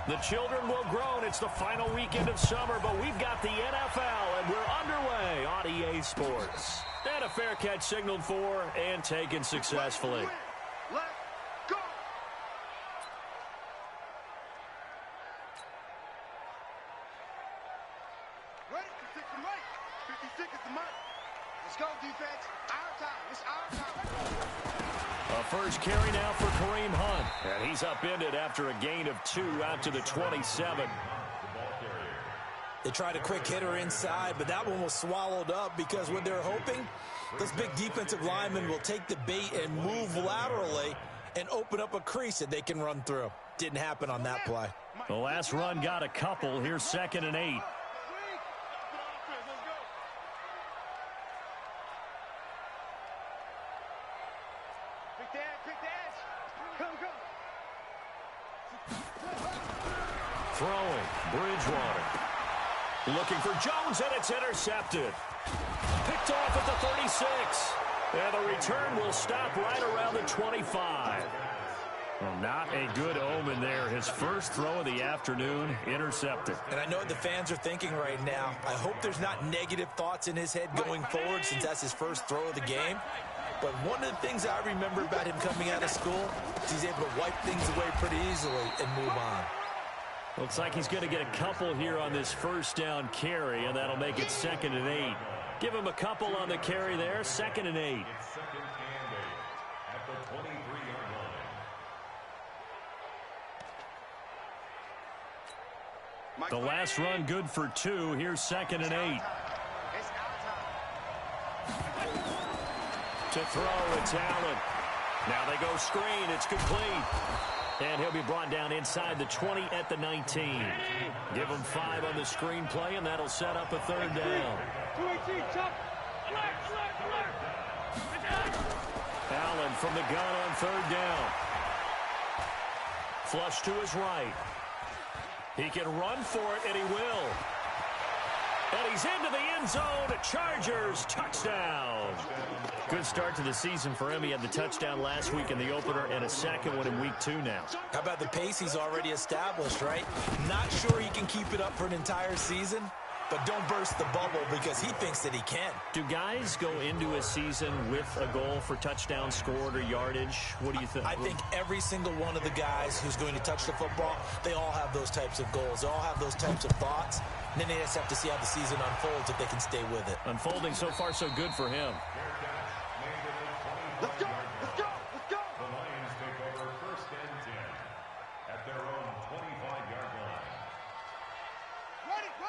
The children will groan. It's the final weekend of summer, but we've got the NFL, and we're underway on EA Sports. And a fair catch signaled for and taken successfully. Let's go. Ready? 56 is the mic. 56 is the mic. Let's go, defense. Our time. It's our time. A first carry now for Kareem Hunt. And he's upended after a gain of 2 out to the 27. They tried a quick hitter inside, but that one was swallowed up because what they're hoping, those big defensive linemen will take the bait and move laterally and open up a crease that they can run through. Didn't happen on that play. The last run got a couple. Here's 2nd and 8. Throwing, Bridgewater. Looking for Jones, and it's intercepted. Picked off at the 36. And the return will stop right around the 25. Well, not a good omen there. His first throw of the afternoon, intercepted. And I know what the fans are thinking right now. I hope there's not negative thoughts in his head going forward since that's his first throw of the game. But one of the things I remember about him coming out of school is he's able to wipe things away pretty easily and move on. Looks like he's going to get a couple here on this first down carry, and that'll make it 2nd and 8. Give him a couple on the carry there, 2nd and 8. The last run good for 2. Here's 2nd and 8. To throw, it's Allen. Now they go screen. It's complete. And he'll be brought down inside the 20 at the 19. Give him 5 on the screenplay, and that'll set up a 3rd down. Allen from the gun on 3rd down. Flush to his right. He can run for it, and he will. And he's into the end zone. Chargers touchdown. Good start to the season for him. He had the touchdown last week in the opener and a second one in week 2 now. How about the pace he's already established, right? Not sure he can keep it up for an entire season, but don't burst the bubble because he thinks that he can. Do guys go into a season with a goal for touchdown scored or yardage? What do you think? I think every single one of the guys who's going to touch the football, they all have those types of goals. They all have those types of thoughts. And then they just have to see how the season unfolds if they can stay with it. Unfolding so far so good for him. Let's go. Let's go. Let's go. The Lions take over 1st and 10 at their own 25-yard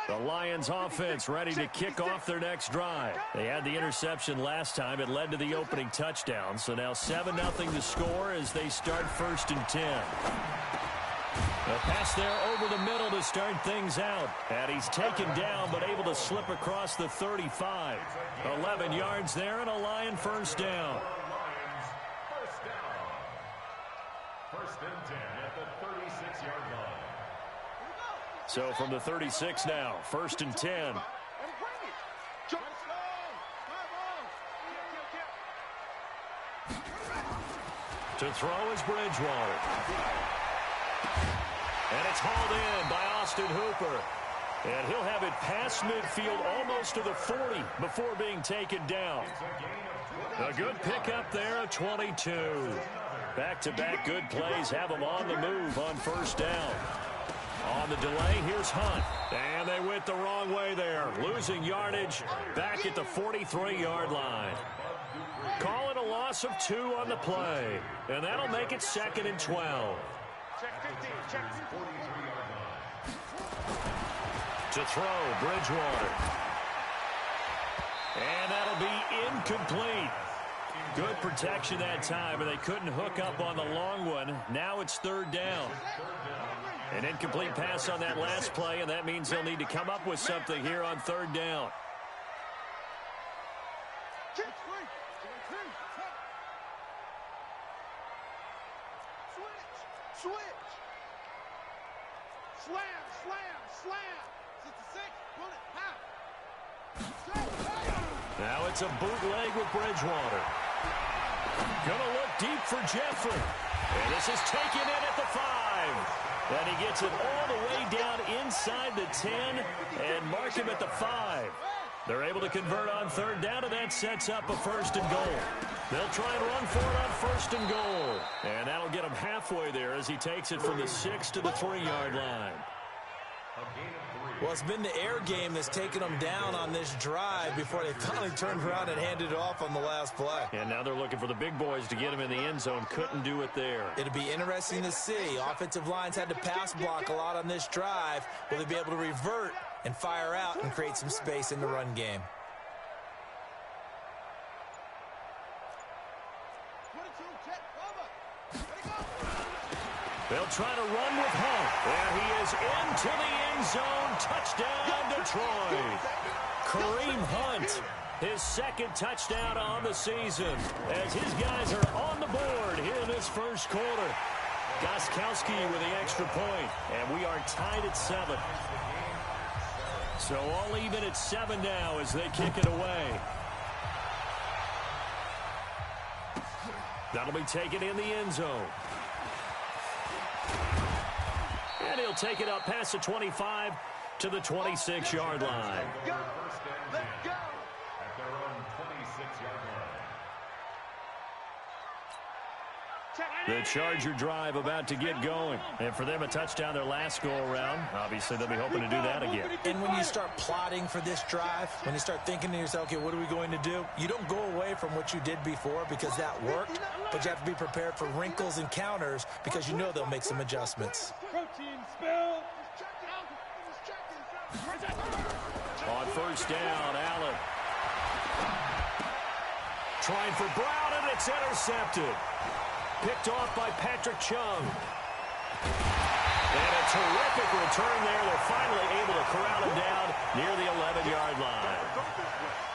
line. The Lions offense ready to kick off their next drive. They had the interception last time. It led to the opening touchdown. So now 7-0 to score as they start 1st and 10. A pass there over the middle to start things out. And he's taken down but able to slip across the 35. 11 yards there and a Lion first down. 1st and 10 at the 36-yard line. So from the 36 now, 1st and 10. To throw is Bridgewater. And it's hauled in by Austin Hooper. And he'll have it past midfield almost to the 40 before being taken down. A good pickup there of 22. Back-to-back good plays have him on the move on 1st down. On the delay, here's Hunt. And they went the wrong way there. Losing yardage back at the 43-yard line. Call it a loss of 2 on the play. And that'll make it 2nd and 12. To throw, Bridgewater. And that'll be incomplete. Good protection that time, and they couldn't hook up on the long one. Now it's 3rd down. An incomplete pass on that last play, and that means they'll need to come up with something here on 3rd down. Switch. Slam. 66. Pull it. Now it's a bootleg with Bridgewater. Gonna look deep for Jeffrey. And this is taken in at the 5. And he gets it all the way down inside the 10 and mark him at the 5. They're able to convert on third down, and that sets up a 1st and goal. They'll try and run for it on 1st and goal. And that'll get him halfway there as he takes it from the 6 to the 3-yard line. Well, it's been the air game that's taken them down on this drive before they finally turned around and handed it off on the last play. And now they're looking for the big boys to get him in the end zone. Couldn't do it there. It'll be interesting to see. Offensive lines had to pass block a lot on this drive. Will they be able to revert and fire out and create some space in the run game? They'll try to run with Hunt. And he is into the end zone. Touchdown, Detroit. Kareem Hunt, his 2nd touchdown on the season, as his guys are on the board here in this first quarter. Gostkowski with the extra point, and we are tied at 7. So all even at 7 now as they kick it away. That'll be taken in the end zone. And he'll take it up past the 25 to the 26-yard line. Let's go. At their own 26-yard line. The Charger drive about to get going. And for them, a touchdown their last go-around. Obviously, they'll be hoping to do that again. And when you start plotting for this drive, when you start thinking to yourself, okay, what are we going to do? You don't go away from what you did before because that worked, but you have to be prepared for wrinkles and counters because you know they'll make some adjustments. Protein spill. On 1st down, Allen. Trying for Brown, and it's intercepted. Picked off by Patrick Chung. And a terrific return there. They're finally able to corral him down near the 11-yard line.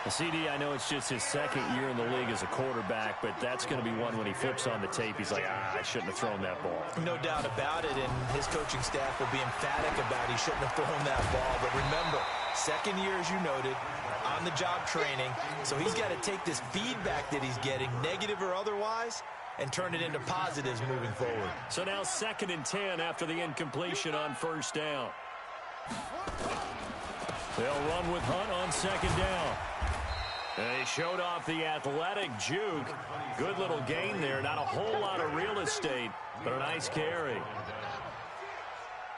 The CD, I know it's just his 2nd year in the league as a quarterback, but that's going to be one when he flips on the tape. He's like, I shouldn't have thrown that ball. No doubt about it, and his coaching staff will be emphatic about he shouldn't have thrown that ball. But remember, 2nd year, as you noted, on-the-job training, so he's got to take this feedback that he's getting, negative or otherwise, and turn it into positives moving forward. So now 2nd and 10 after the incompletion on 1st down. They'll run with Hunt on 2nd down. They showed off the athletic juke. Good little gain there. Not a whole lot of real estate, but a nice carry.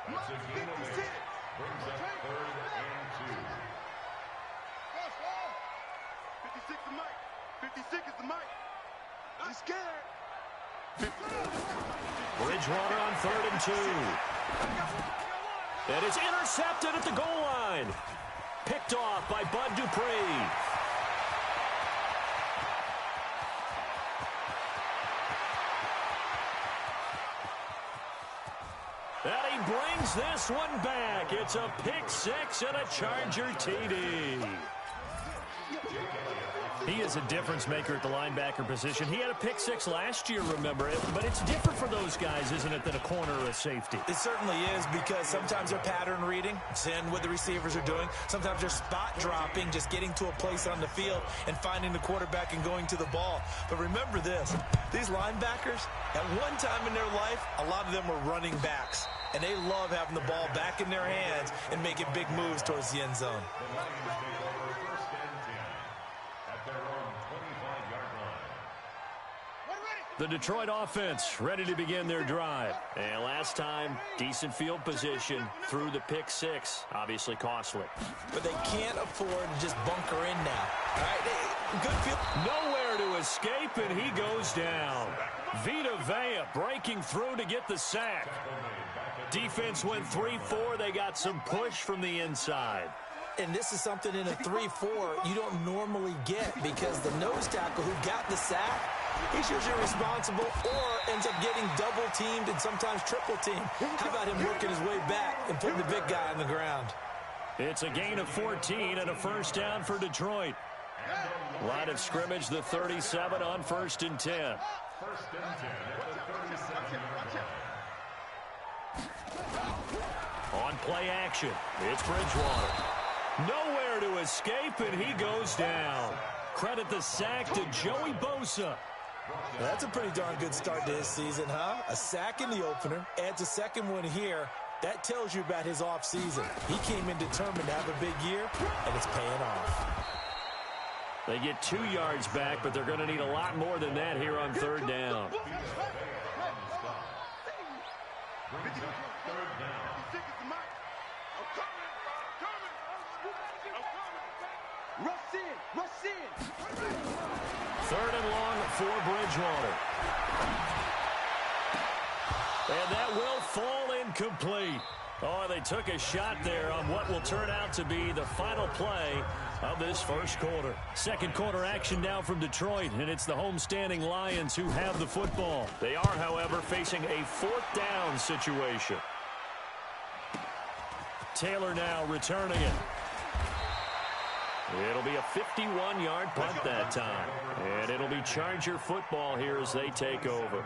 That's a gain of 8. Brings up 3rd and 2. 56 is Mike. 56 is the Mike. I'm scared. Bridgewater on 3rd and 2. And it's intercepted at the goal line. Picked off by Bud Dupree. And he brings this one back. It's a pick 6 and a Charger TD. He is a difference maker at the linebacker position. He had a pick 6 last year, remember it. But it's different for those guys, isn't it, than a corner or a safety? It certainly is, because sometimes they're pattern reading, seeing what the receivers are doing. Sometimes they're spot dropping, just getting to a place on the field and finding the quarterback and going to the ball. But remember this, these linebackers, at one time in their life, a lot of them were running backs. And they love having the ball back in their hands and making big moves towards the end zone. The Lions take over 1st and 10 at their own 25-yard line. The Detroit offense ready to begin their drive. And last time, decent field position through the pick 6. Obviously costly. But they can't afford to just bunker in now. All right, good field. Nowhere to escape, and he goes down. Vita Vea breaking through to get the sack. Defense went 3-4. They got some push from the inside. And this is something in a 3-4 you don't normally get, because the nose tackle who got the sack, he's usually responsible or ends up getting double teamed and sometimes triple teamed. How about him working his way back and putting the big guy on the ground? It's a gain of 14 and a 1st down for Detroit. Line of scrimmage, the 37 on 1st and 10. 1st and 10 at the 37-yard line. On play action, it's Bridgewater. Nowhere to escape, and he goes down. Credit the sack to Joey Bosa. That's a pretty darn good start to his season, huh? A sack in the opener, adds a second one here. That tells you about his offseason. He came in determined to have a big year, and it's paying off. They get 2 yards back, but they're going to need a lot more than that here on third down. Third and long for Bridgewater. And that will fall incomplete. Oh, they took a shot there on what will turn out to be the final play of this first quarter. Second quarter action now from Detroit, and it's the homestanding Lions who have the football. They are, however, facing a fourth down situation. Taylor now returning it. It'll be a 51-yard punt that time. And it'll be Charger football here as they take over.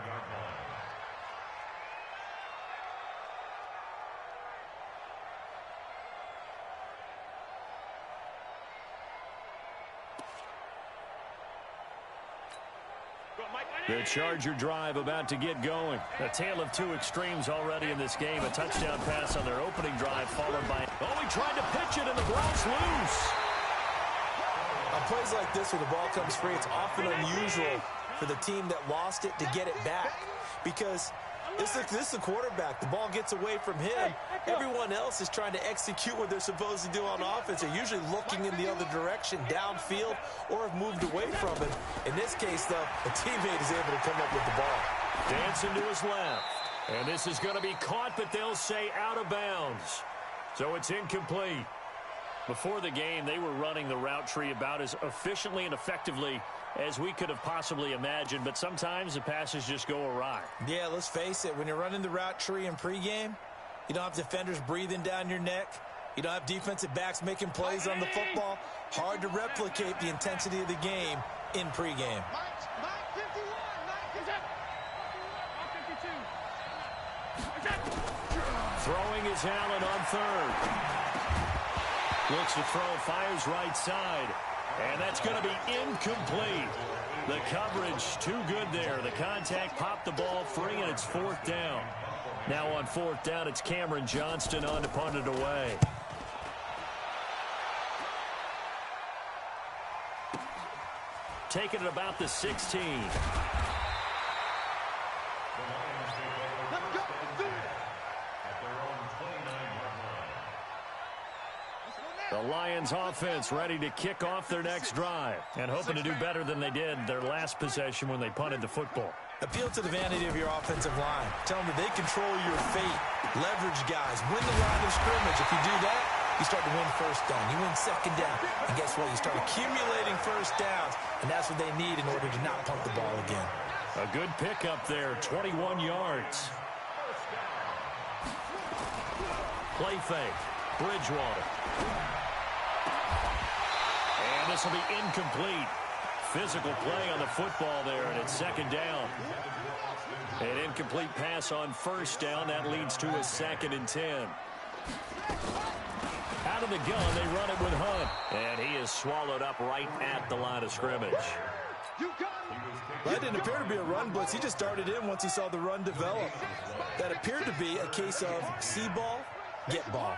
The Charger drive about to get going. A tale of two extremes already in this game. A touchdown pass on their opening drive followed by... Oh, he tried to pitch it and the ball's loose. On plays like this where the ball comes free, it's often unusual for the team that lost it to get it back. Because this is the quarterback. The ball gets away from him. Everyone else is trying to execute what they're supposed to do on offense. They're usually looking in the other direction, downfield, or have moved away from him. In this case, though, a teammate is able to come up with the ball. Dancing to his left. And this is going to be caught, but they'll say out of bounds. So it's incomplete. Before the game, they were running the route tree about as efficiently and effectively as we could have possibly imagined, but sometimes the passes just go awry. Yeah, let's face it. When you're running the route tree in pregame, you don't have defenders breathing down your neck. You don't have defensive backs making plays on the football. Hard to replicate the intensity of the game in pregame. Throwing is Allen on third. Looks to throw, fires right side. And that's going to be incomplete. The coverage too good there. The contact popped the ball free, and it's fourth down. Now on fourth down, it's Cameron Johnston on to punt it away. Taking it about the 16. The Lions offense ready to kick off their next drive and hoping to do better than they did their last possession when they punted the football. Appeal to the vanity of your offensive line. Tell them that they control your fate. Leverage guys. Win the line of scrimmage. If you do that, you start to win first down. You win second down. And guess what? You start accumulating first downs, and that's what they need in order to not punt the ball again. A good pickup there, 21 yards. Play fake. Bridgewater. And this will be incomplete. Physical play on the football there, and it's second down. An incomplete pass on first down. That leads to a 2nd and 10. Out of the gun, they run it with Hunt. And he is swallowed up right at the line of scrimmage. That didn't appear to be a run blitz. He just darted in once he saw the run develop. That appeared to be a case of see ball, get ball.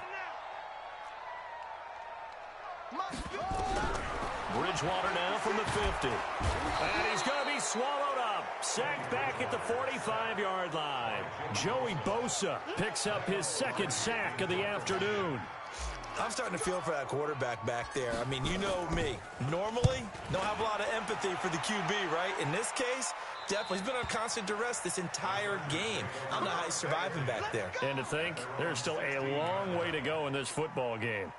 Bridgewater now from the 50. And he's going to be swallowed up. Sacked back at the 45-yard line. Joey Bosa picks up his 2nd sack of the afternoon. I'm starting to feel for that quarterback back there. I mean, you know me. Normally, don't have a lot of empathy for the QB, right? In this case, definitely. He's been on constant duress this entire game. I don't know how he's surviving back there. And to think, there's still a long way to go in this football game.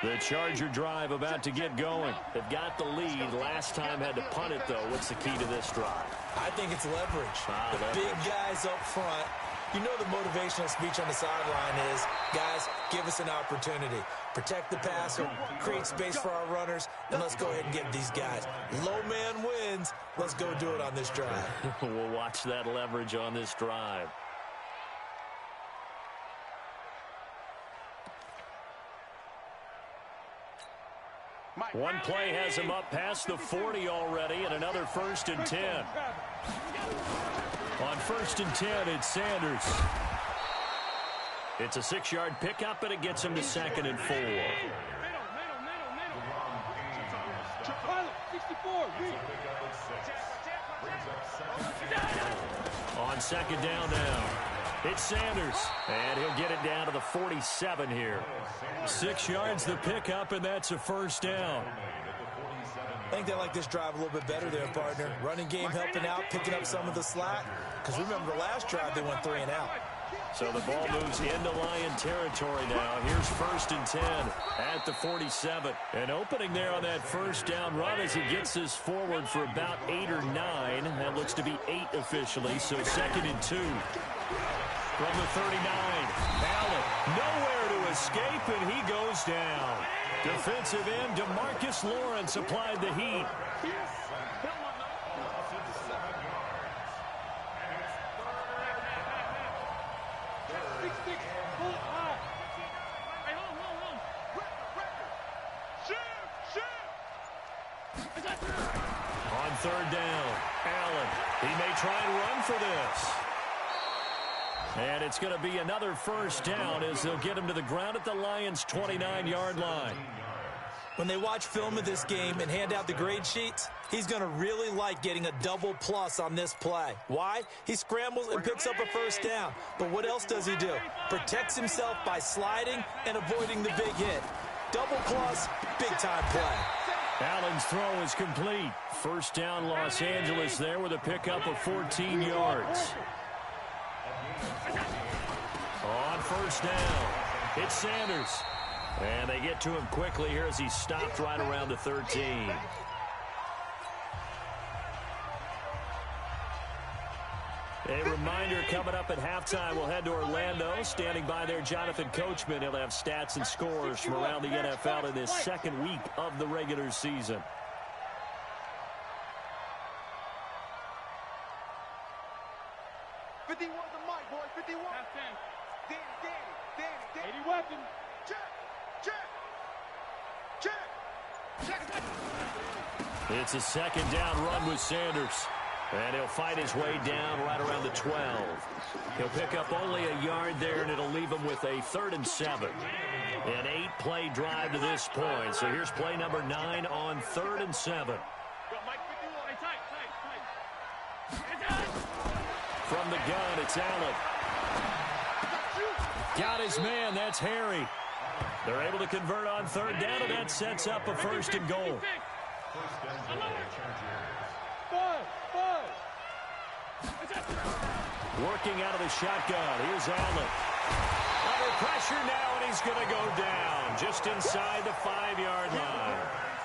The Charger drive about to get going. They've got the lead. Last time had to punt it, though. What's the key to this drive? I think it's leverage. The big guys up front. You know the motivational speech on the sideline is, guys, give us an opportunity. Protect the passer, create space for our runners, and let's go ahead and get these guys. Low man wins. Let's go do it on this drive. We'll watch that leverage on this drive. One play has him up past the 40 already, and another 1st and 10. On 1st and 10, it's Sanders. It's a 6-yard pickup, and it gets him to 2nd and 4. On 2nd down now, it's Sanders, and he'll get it down to the 47 here. 6 yards the pickup, and that's a 1st down. I think they like this drive a little bit better there, partner. Running game helping out, picking up some of the slack. Because remember the last drive, they went 3 and out. So the ball moves into Lion territory now. Here's 1st and 10 at the 47. An opening there on that 1st down run as he gets this forward for about 8 or 9. That looks to be 8 officially, so 2nd and 2. From the 39, Allen nowhere to escape, and he goes down. Defensive end DeMarcus Lawrence applied the heat. On 3rd down, Allen. He may try and run for this. And it's going to be another 1st down as they'll get him to the ground at the Lions' 29-yard line. When they watch film of this game and hand out the grade sheets, he's going to really like getting a double plus on this play. Why? He scrambles and picks up a 1st down. But what else does he do? Protects himself by sliding and avoiding the big hit. Double plus, big-time play. Allen's throw is complete. 1st down Los Angeles there with a pickup of 14 yards. On 1st down, it's Sanders. And they get to him quickly here as he's stopped right around the 13. A reminder, coming up at halftime, we'll head to Orlando. Standing by there, Jonathan Coachman. He'll have stats and scores from around the NFL in this 2nd week of the regular season. It's a 2nd down run with Sanders. And he'll fight his way down right around the 12. He'll pick up only a yard there, and it'll leave him with a 3rd and 7. An 8-play drive to this point. So here's play number 9 on 3rd and 7. From the gun, it's Allen. Got his man, that's Harry. They're able to convert on 3rd down, and that sets up a 1st and goal. Working out of the shotgun. Here's Allen. Under pressure now, and he's going to go down just inside the 5-yard line.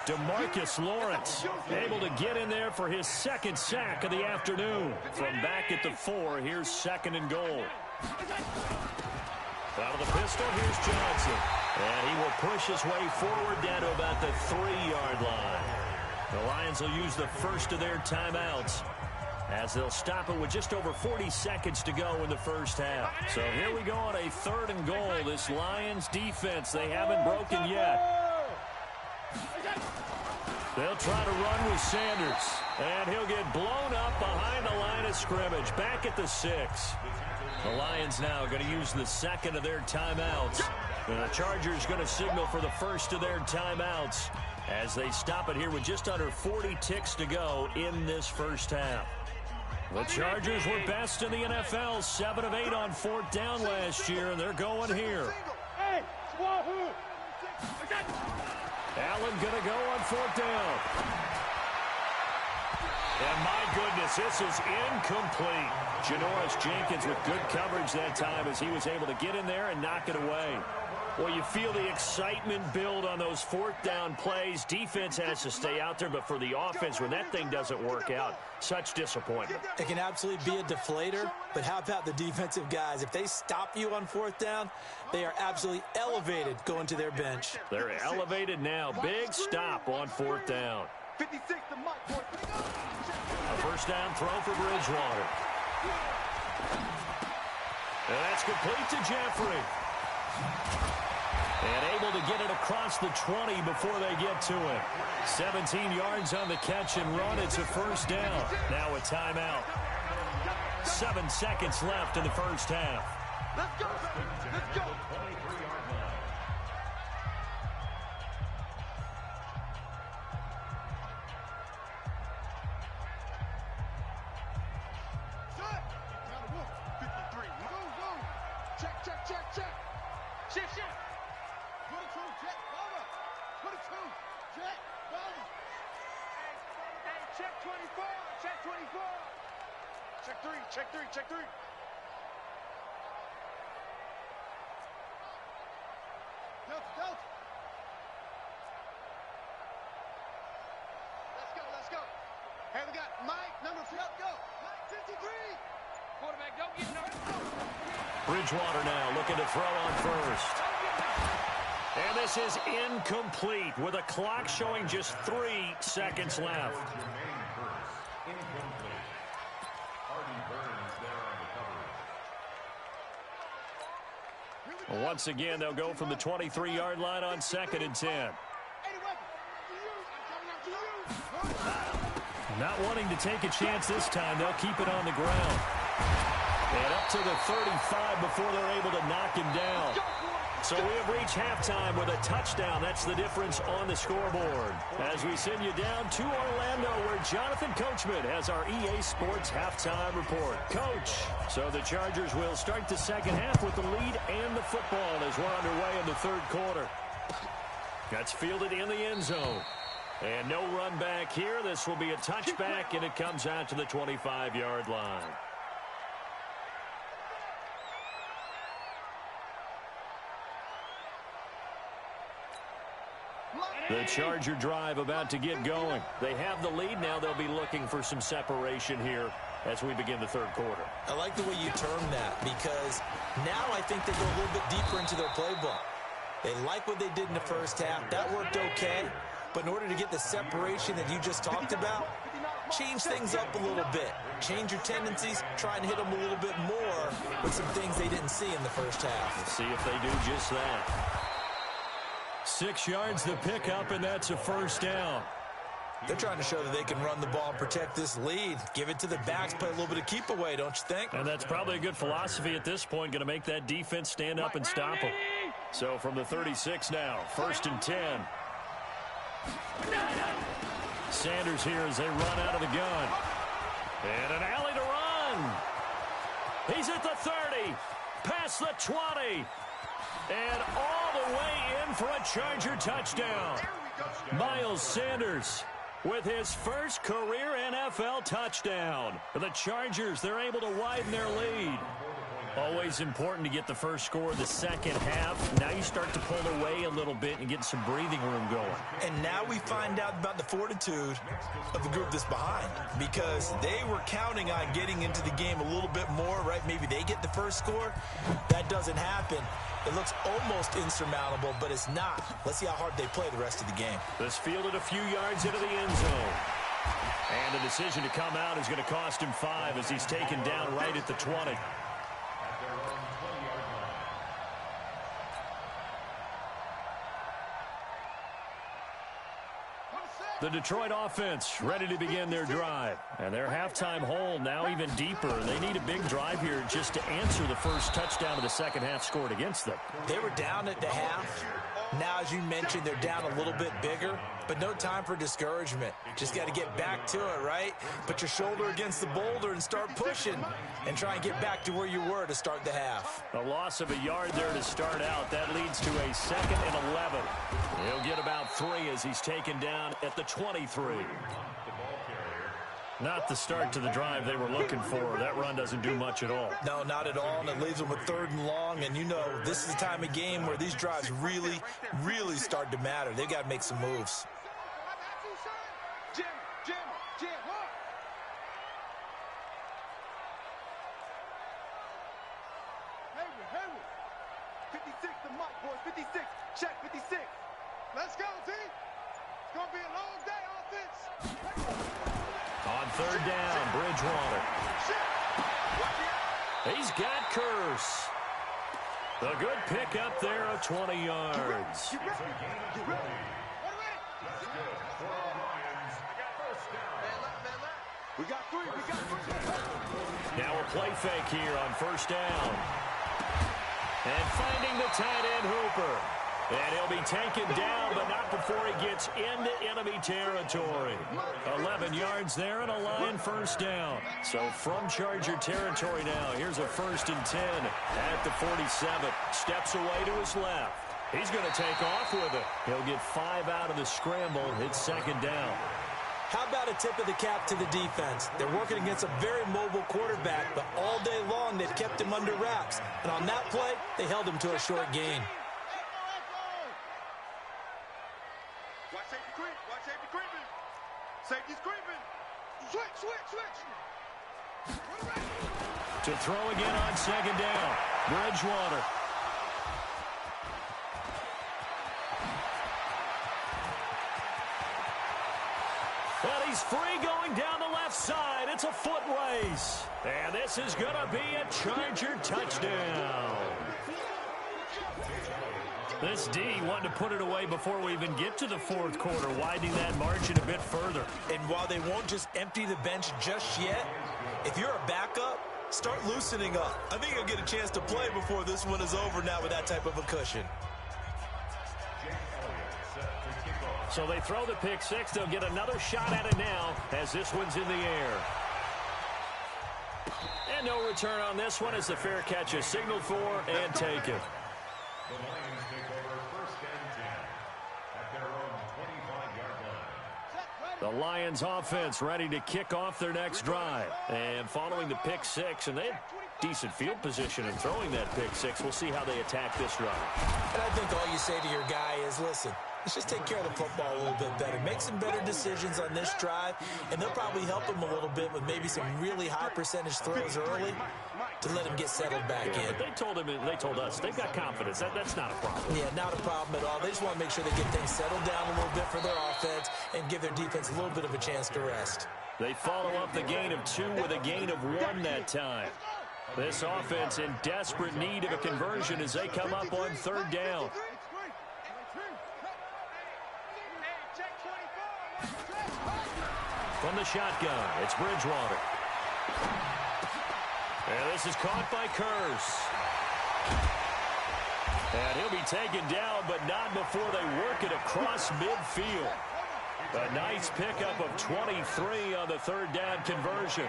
DeMarcus Lawrence able to get in there for his 2nd sack of the afternoon. From back at the 4, here's 2nd and goal. Out of the pistol, here's Johnson. And he will push his way forward down to about the 3-yard line. The Lions will use the first of their timeouts as they'll stop it with just over 40 seconds to go in the 1st half. So here we go on a 3rd and goal. This Lions defense, they haven't broken yet. They'll try to run with Sanders, and he'll get blown up behind the line of scrimmage, back at the 6. The Lions now going to use the 2nd of their timeouts. And the Chargers going to signal for the 1st of their timeouts as they stop it here with just under 40 ticks to go in this 1st half. The Chargers were best in the NFL, 7 of 8 on 4th down last year, and they're going here. Allen going to go on 4th down. And my goodness, this is incomplete. Janoris Jenkins with good coverage that time as he was able to get in there and knock it away. Well, you feel the excitement build on those 4th down plays. Defense has to stay out there, but for the offense, when that thing doesn't work out, such disappointment. It can absolutely be a deflator, but how about the defensive guys? If they stop you on 4th down, they are absolutely elevated going to their bench. They're elevated now. Big stop on 4th down. A 1st down throw for Bridgewater. And that's complete to Jeffrey. And able to get it across the 20 before they get to it. 17 yards on the catch and run. It's a first down. Now a timeout. 7 seconds left in the first half. Let's go, baby. Let's go. Check three. Delta. Let's go. Hey, we got Mike, number 4. Go. Mike, 53. Quarterback, don't get nervous. Bridgewater now looking to throw on first. And this is incomplete with a clock showing just 3 seconds left. Once again, they'll go from the 23-yard line on 2nd and 10. Not wanting to take a chance this time, they'll keep it on the ground. And up to the 35 before they're able to knock him down. So we have reached halftime with a touchdown. That's the difference on the scoreboard. As we send you down to Orlando, where Jonathan Coachman has our EA Sports halftime report. Coach, so the Chargers will start the second half with the lead and the football as we're underway in the third quarter. That's fielded in the end zone. And no run back here. This will be a touchback, and it comes out to the 25-yard line. The Charger drive about to get going. They have the lead now. They'll be looking for some separation here as we begin the third quarter. I like the way you term that, because now I think they go a little bit deeper into their playbook. They like what they did in the first half. That worked okay. But in order to get the separation that you just talked about, change things up a little bit. Change your tendencies. Try and hit them a little bit more with some things they didn't see in the first half. Let's see if they do just that. 6 yards the pickup, and that's a first down. They're trying to show that they can run the ball and protect this lead. Give it to the backs, play a little bit of keep away, don't you think? And that's probably a good philosophy at this point, going to make that defense stand up and stop them. So from the 36 now, 1st and 10. Sanders here as they run out of the gun. And an alley to run. He's at the 30, past the 20. And all the way in for a Charger touchdown. Miles Sanders with his first career NFL touchdown. The Chargers, they're able to widen their lead. Always important to get the first score of the second half. Now you start to pull away a little bit and get some breathing room going. And now we find out about the fortitude of the group that's behind, because they were counting on getting into the game a little bit more, right? Maybe they get the first score. That doesn't happen. It looks almost insurmountable, but it's not. Let's see how hard they play the rest of the game. This fielded a few yards into the end zone. And the decision to come out is going to cost him 5 as he's taken down right at the 20. The Detroit offense ready to begin their drive. And their halftime hole now even deeper. They need a big drive here just to answer the first touchdown of the second half scored against them. They were down at the half. Now, as you mentioned, they're down a little bit bigger, but no time for discouragement. Just got to get back to it, right? Put your shoulder against the boulder and start pushing and try and get back to where you were to start the half. A loss of a yard there to start out. That leads to a 2nd and 11. He'll get about 3 as he's taken down at the 23. Not the start to the drive they were looking for. That run doesn't do much at all. No, not at all, and it leaves them with 3rd and long. And you know, this is the time of game where these drives really, really start to matter. They've got to make some moves. Jim. Hayward. 56 to Mike, boys. 56. Check 56. Let's go, team. It's going to be a long day, offense. On 3rd down, Bridgewater. He's got Curse. A good pick up there of 20 yards. Get ready. Get ready. That's good for our Lions. First down. We got three. We got three. Now a play fake here on first down. And finding the tight end Hooper. And he'll be taken down, but not before he gets into enemy territory. 11 yards there and a Lion first down. So from Charger territory now, here's a 1st and 10 at the 47. Steps away to his left. He's going to take off with it. He'll get 5 out of the scramble. It's second down. How about a tip of the cap to the defense? They're working against a very mobile quarterback, but all day long they've kept him under wraps. And on that play, they held him to a short gain. Watch safety creep. Watch safety creeping. Safety's creeping. Switch. To throw again on second down. Bridgewater. And he's free going down the left side. It's a foot race. And this is going to be a Charger touchdown. This D wanting to put it away before we even get to the fourth quarter, widening that margin a bit further. And while they won't just empty the bench just yet, if you're a backup, start loosening up. I think you'll get a chance to play before this one is over now with that type of a cushion. So they throw the pick six. They'll get another shot at it now as this one's in the air. And no return on this one as the fair catch is signaled for and taken. The Lions take over 1st and 10 at their own 25-yard line. The Lions offense ready to kick off their next drive. And following the pick six, and they had decent field position in throwing that pick six. We'll see how they attack this drive. And I think all you say to your guy is, listen, let's just take care of the football a little bit better. Make some better decisions on this drive, and they'll probably help him a little bit with maybe some really high percentage throws early to let him get settled back in. But they told us they've got confidence. That's not a problem. Yeah, not a problem at all. They just want to make sure they get things settled down a little bit for their offense and give their defense a little bit of a chance to rest. They follow up the gain of 2 with a gain of 1 that time. This offense in desperate need of a conversion as they come up on 3rd down. From the shotgun, it's Bridgewater. And this is caught by Curse. And he'll be taken down, but not before they work it across midfield. A nice pickup of 23 on the 3rd down conversion.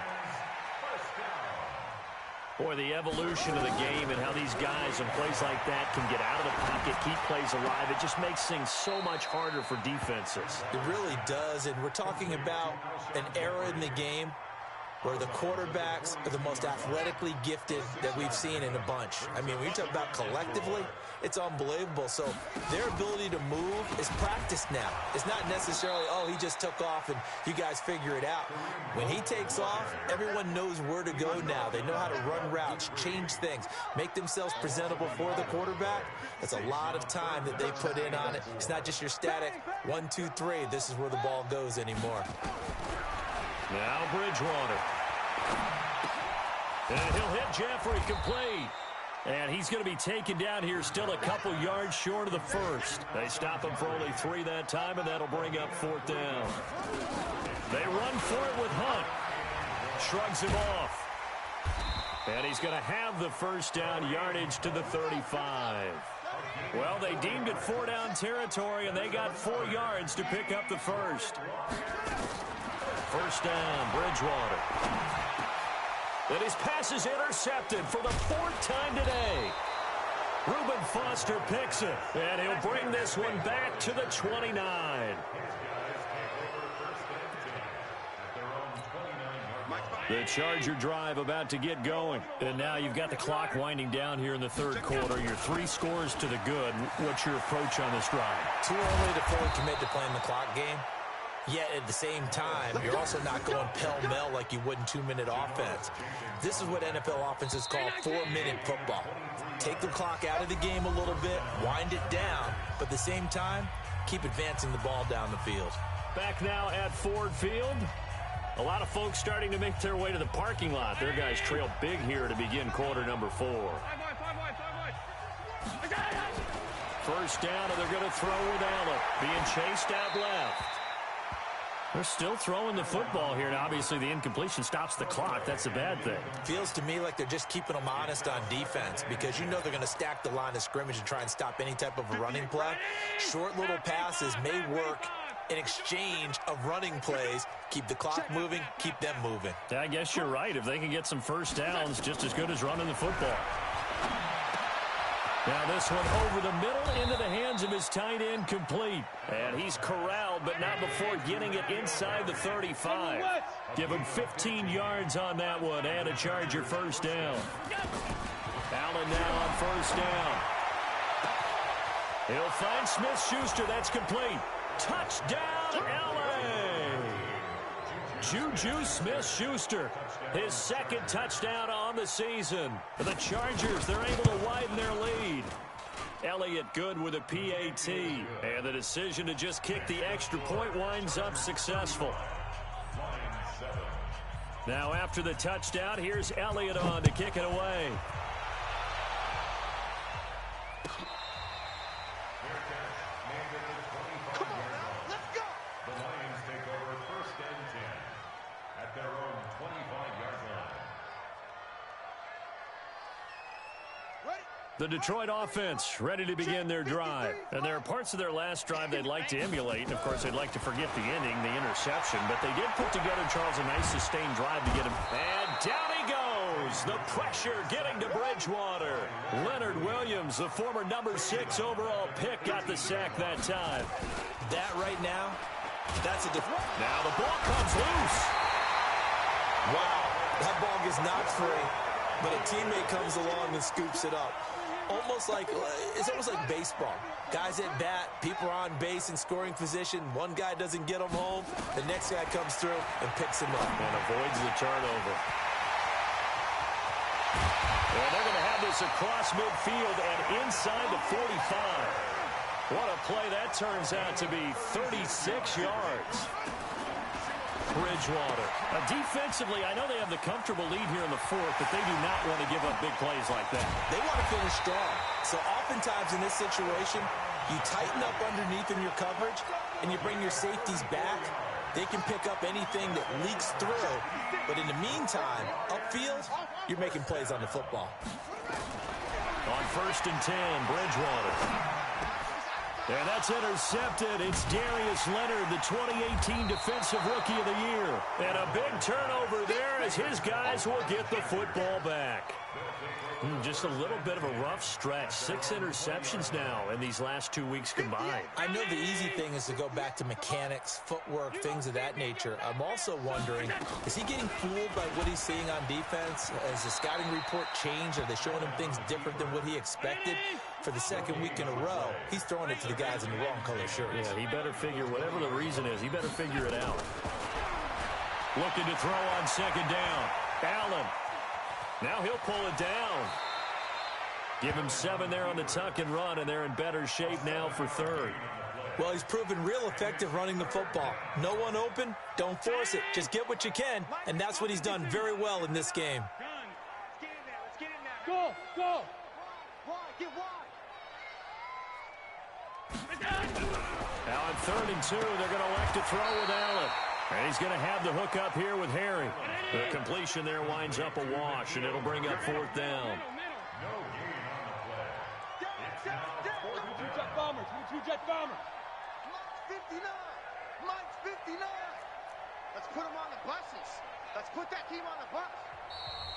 Boy, the evolution of the game and how these guys in plays like that can get out of the pocket, keep plays alive, it just makes things so much harder for defenses. It really does, and we're talking about an era in the game where the quarterbacks are the most athletically gifted that we've seen in a bunch. I mean, when you talk about collectively, it's unbelievable. So their ability to move is practiced now. It's not necessarily, oh, he just took off and you guys figure it out. When he takes off, everyone knows where to go now. They know how to run routes, change things, make themselves presentable for the quarterback. That's a lot of time that they put in on it. It's not just your static 1, 2, 3. This is where the ball goes anymore. Now Bridgewater. And he'll hit Jeffrey complete. And he's going to be taken down here still a couple yards short of the first. They stop him for only 3 that time, and that'll bring up 4th down. They run for it with Hunt. Shrugs him off. And he's going to have the 1st down yardage to the 35. Well, they deemed it 4 down territory, and they got 4 yards to pick up the first. 1st down, Bridgewater. And his pass is intercepted for the 4th time today. Reuben Foster picks it, and he'll bring this one back to the 29. The Charger drive about to get going. And now you've got the clock winding down here in the 3rd quarter. You're 3 scores to the good. What's your approach on this drive? Too early to fully commit to playing the clock game. Yet at the same time, you're also not going pell-mell like you would in 2-minute offense. This is what NFL offenses call 4-minute football. Take the clock out of the game a little bit, wind it down, but at the same time, keep advancing the ball down the field. Back now at Ford Field. A lot of folks starting to make their way to the parking lot. Their guys trail big here to begin quarter number 4. First down, and they're going to throw with Allen. Being chased out left. They're still throwing the football here, and obviously the incompletion stops the clock. That's a bad thing. Feels to me like they're just keeping them honest on defense because you know they're going to stack the line of scrimmage and try and stop any type of a running play. Short little passes may work in exchange of running plays. Keep the clock moving, keep them moving. I guess you're right. If they can get some first downs, just as good as running the football. Now this one over the middle into the hands of his tight end, complete. And he's corralled, but not before getting it inside the 35. Give him 15 yards on that one and a Charger first down. Allen now on first down. He'll find Smith-Schuster. That's complete. Touchdown, L.A. Juju Smith-Schuster, his second touchdown on the season. The Chargers, they're able to widen their lead. Elliott good with a PAT. And the decision to just kick the extra point winds up successful. Now after the touchdown, here's Elliott on to kick it away. The Detroit offense ready to begin their drive. And there are parts of their last drive they'd like to emulate. And, of course, they'd like to forget the ending, the interception. But they did put together, Charles, a nice sustained drive to get him. And down he goes. The pressure getting to Bridgewater. Leonard Williams, the former number 6 overall pick, got the sack that time. That right now, that's a difference. Now the ball comes loose. Wow, that ball gets knocked free, but a teammate comes along and scoops it up. It's almost like baseball. Guys at bat, people are on base in scoring position. One guy doesn't get them home. The next guy comes through and picks him up. And avoids the turnover. And they're going to have this across midfield and inside the 45. What a play that turns out to be. 36 yards. Bridgewater. Defensively, I know they have the comfortable lead here in the fourth, but they do not want to give up big plays like that. They want to finish strong. So oftentimes in this situation, you tighten up underneath in your coverage, and you bring your safeties back. They can pick up anything that leaks through. But in the meantime, upfield, you're making plays on the football. On 1st and 10, Bridgewater. And that's intercepted. It's Darius Leonard, the 2018 Defensive Rookie of the Year. And a big turnover there as his guys will get the football back. Just a little bit of a rough stretch. 6 interceptions now in these last 2 weeks combined. I know the easy thing is to go back to mechanics, footwork, things of that nature. I'm also wondering, is he getting fooled by what he's seeing on defense? Has the scouting report changed? Are they showing him things different than what he expected? For the second week in a row, he's throwing it to the guys in the wrong color shirts. Yeah, he better figure, whatever the reason is, he better figure it out. Looking to throw on 2nd down. Allen. Now he'll pull it down. Give him 7 there on the tuck and run, and they're in better shape now for 3rd. Well, he's proven real effective running the football. No one open, don't force it. Just get what you can, and that's what he's done very well in this game. Go, go. Get wide. Now on 3rd and 2, they're going to elect to throw with Allen. And he's going to have the hook up here with Harry. The completion there winds up a wash, and it'll bring up 4th down. Two-jet bombers. Two-jet bombers. Mike's 59. Mike's 59. Let's put him on the buses. Let's put that team on the bus.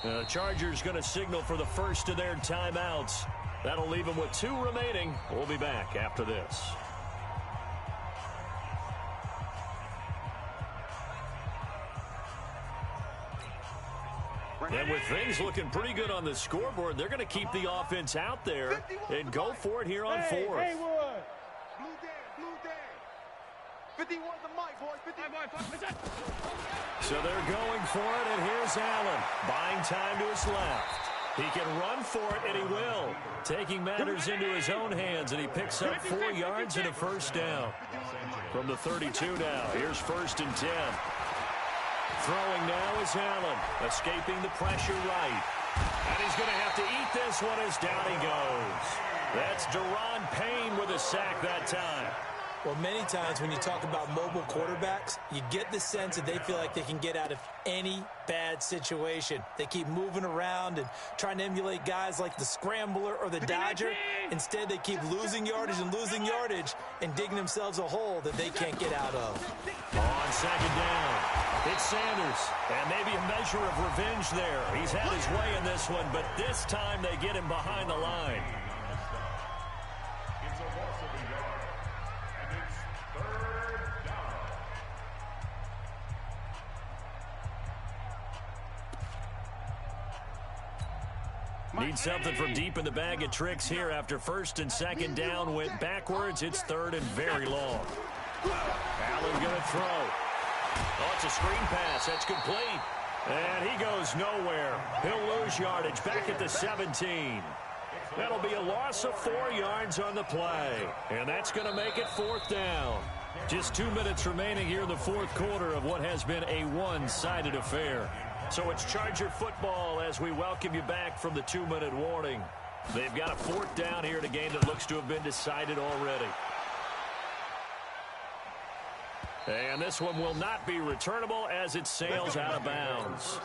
The Chargers going to signal for the first of their timeouts. That'll leave them with 2 remaining. We'll be back after this. And with things looking pretty good on the scoreboard, they're going to keep the offense out there and go for it here on 4th. Hey, Blue Dan. 51 the mic, boys. 50. So they're going for it, and here's Allen. Buying time to his left. He can run for it, and he will. Taking matters into his own hands, and he picks up 4 yards and a first down. From the 32 now, here's 1st and 10. Throwing now is Allen, escaping the pressure right. And he's going to have to eat this one as down he goes. That's Deron Payne with a sack that time. Well, many times when you talk about mobile quarterbacks, you get the sense that they feel like they can get out of any bad situation. They keep moving around and trying to emulate guys like the Scrambler or the Dodger. Instead, they keep losing yardage and digging themselves a hole that they can't get out of. On second down, it's Sanders. And maybe a measure of revenge there. He's had his way in this one, but this time they get him behind the line. It's a loss of a yard. And it's third down. Need something from deep in the bag of tricks here after first and second down went backwards. It's third and very long. Allen going to throw. Oh, it's a screen pass. That's complete. And he goes nowhere. He'll lose yardage back at the 17. That'll be a loss of 4 yards on the play. And that's going to make it fourth down. Just 2 minutes remaining here in the fourth quarter of what has been a one-sided affair. So it's Charger football as we welcome you back from the 2-minute warning. They've got a fourth down here in a game that looks to have been decided already. And this one will not be returnable as it sails out of bounds.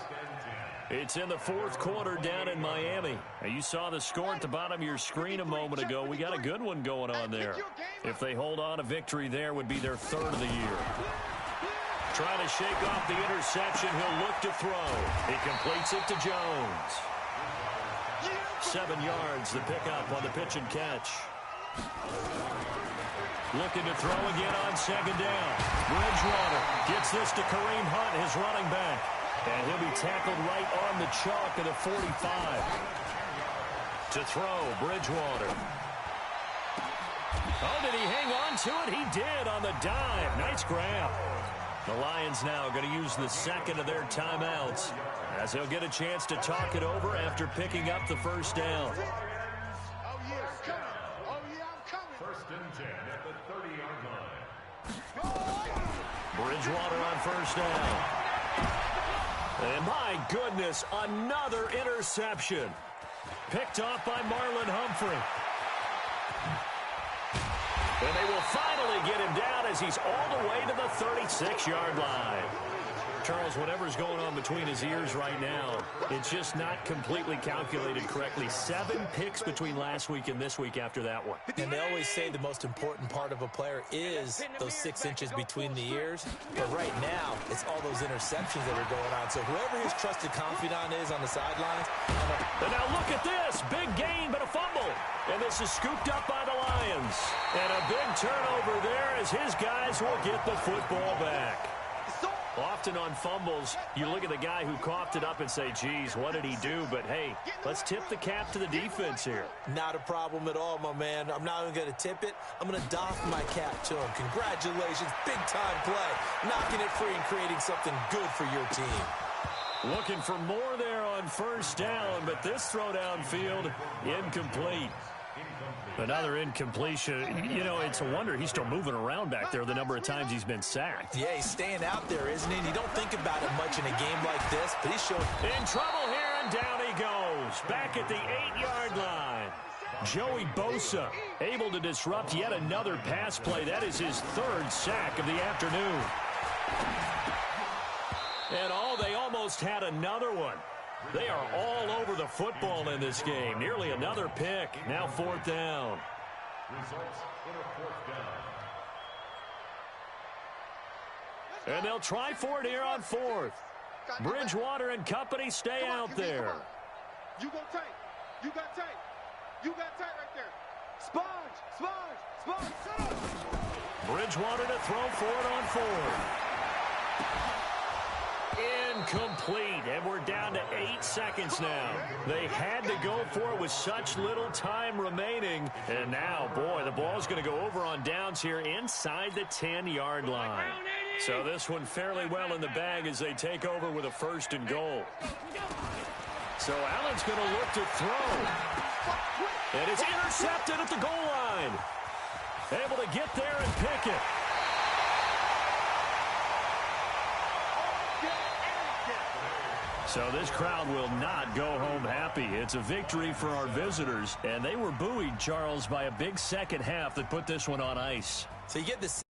It's in the fourth quarter down in Miami. Now, you saw the score at the bottom of your screen a moment ago. We got a good one going on there. If they hold on, a victory there would be their third of the year. Trying to shake off the interception. He'll look to throw. He completes it to Jones. 7 yards, the pickup on the pitch and catch. Looking to throw again on second down. Bridgewater gets this to Kareem Hunt, his running back. And he'll be tackled right on the chalk of the 45. To throw, Bridgewater. Oh, did he hang on to it? He did on the dive. Nice grab. The Lions now going to use the second of their timeouts as they'll get a chance to talk it over after picking up the first down. First and 10 at the 30-yard line. Bridgewater on first down. And my goodness, another interception. Picked off by Marlon Humphrey. And they will finally get him down as he's all the way to the 36-yard line. Charles, whatever's going on between his ears right now, it's just not completely calculated correctly. 7 picks between last week and this week after that one. And they always say the most important part of a player is those 6 inches between the ears. But right now, it's all those interceptions that are going on. So whoever his trusted confidant is on the sidelines. And now look at this. Big gain, but a fumble. And this is scooped up by the Lions. And a big turnover there as his guys will get the football back. Often on fumbles, you look at the guy who coughed it up and say, geez, what did he do? But, hey, let's tip the cap to the defense here. Not a problem at all, my man. I'm not even going to tip it. I'm going to doff my cap to him. Congratulations. Big-time play. Knocking it free and creating something good for your team. Looking for more there on first down, but this throw downfield, incomplete. Another incompletion. You know, it's a wonder he's still moving around back there the number of times he's been sacked. Yeah, he's staying out there, isn't he? And you don't think about it much in a game like this, but he's showing. In trouble here, and down he goes. Back at the 8-yard line. Joey Bosa able to disrupt yet another pass play. That is his 3rd sack of the afternoon. And they almost had another one. They are all over the football in this game. Nearly another pick. Now 4th down. Results in a 4th down. And they'll try for it here on 4th. Bridgewater and company stay out there. You go tight. You got tight. You got tight right there. Sponge. Set up. Bridgewater to throw for it on 4th. Incomplete, and we're down to 8 seconds now. They had to go for it with such little time remaining. And now, boy, the ball's going to go over on downs here inside the 10-yard line. So this one fairly well in the bag as they take over with a 1st and goal. So Allen's going to look to throw. And it's intercepted at the goal line. Able to get there and pick it. So this crowd will not go home happy. It's a victory for our visitors, and they were buoyed, Charles, by a big second half that put this one on ice. So you get this